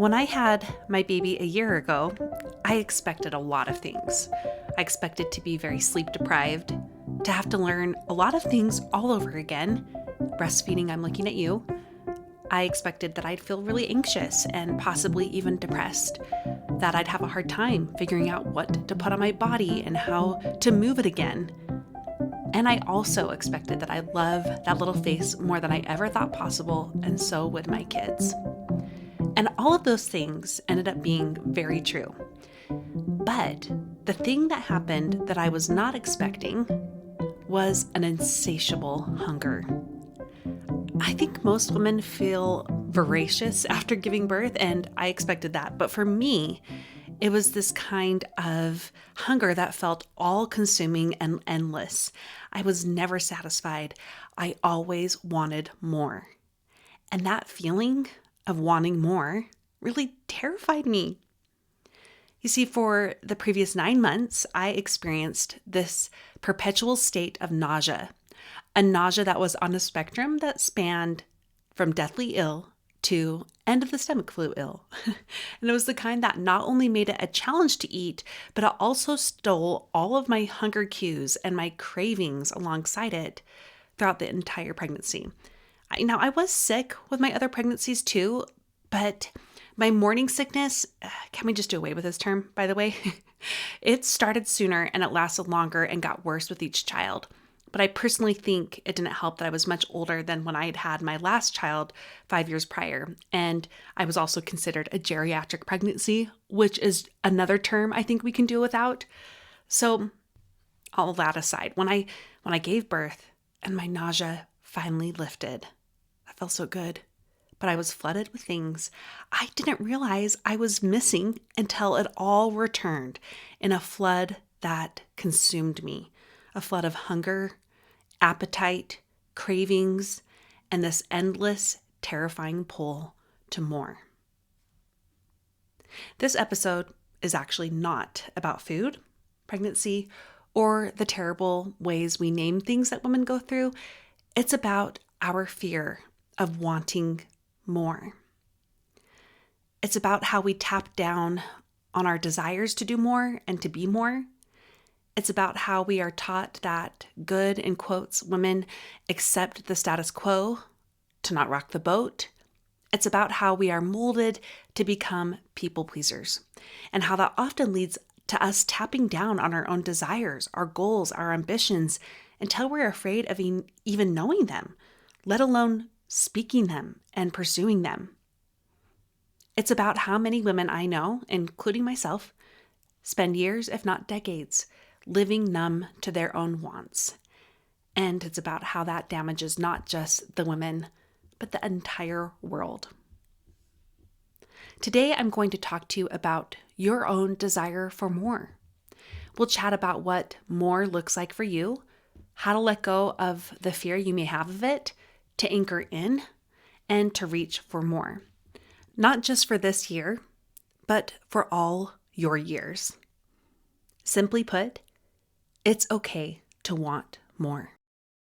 When I had my baby a year ago, I expected a lot of things. I expected to be very sleep deprived, to have to learn a lot of things all over again. Breastfeeding, I'm looking at you. I expected that I'd feel really anxious and possibly even depressed, that I'd have a hard time figuring out what to put on my body and how to move it again. And I also expected that I'd love that little face more than I ever thought possible, and so would my kids. And all of those things ended up being very true. But the thing that happened that I was not expecting was an insatiable hunger. I think most women feel voracious after giving birth, and I expected that. But for me, it was this kind of hunger that felt all-consuming and endless. I was never satisfied. I always wanted more. And that feeling of wanting more really terrified me. You see, for the previous 9 months, I experienced this perpetual state of nausea, a nausea that was on a spectrum that spanned from deathly ill to end of the stomach flu ill. And it was the kind that not only made it a challenge to eat, but it also stole all of my hunger cues and my cravings alongside it throughout the entire pregnancy. Now, I was sick with my other pregnancies too, but my morning sickness, can we just do away with this term, by the way? It started sooner and it lasted longer and got worse with each child. But I personally think it didn't help that I was much older than when I had had my last child 5 years prior. And I was also considered a geriatric pregnancy, which is another term I think we can do without. So all that aside, when I gave birth and my nausea finally lifted, that felt so good. But I was flooded with things I didn't realize I was missing until it all returned in a flood that consumed me. A flood of hunger, appetite, cravings, and this endless, terrifying pull to more. This episode is actually not about food, pregnancy, or the terrible ways we name things that women go through. It's about our fear of wanting more. It's about how we tap down on our desires to do more and to be more. It's about how we are taught that good, in quotes, women accept the status quo, to not rock the boat. It's about how we are molded to become people pleasers, and how that often leads to us tapping down on our own desires, our goals, our ambitions, until we're afraid of even knowing them, let alone speaking them and pursuing them. It's about how many women I know, including myself, spend years, if not decades, living numb to their own wants. And it's about how that damages not just the women, but the entire world. Today, I'm going to talk to you about your own desire for more. We'll chat about what more looks like for you, how to let go of the fear you may have of it, to anchor in, and to reach for more. Not just for this year, but for all your years. Simply put, it's okay to want more.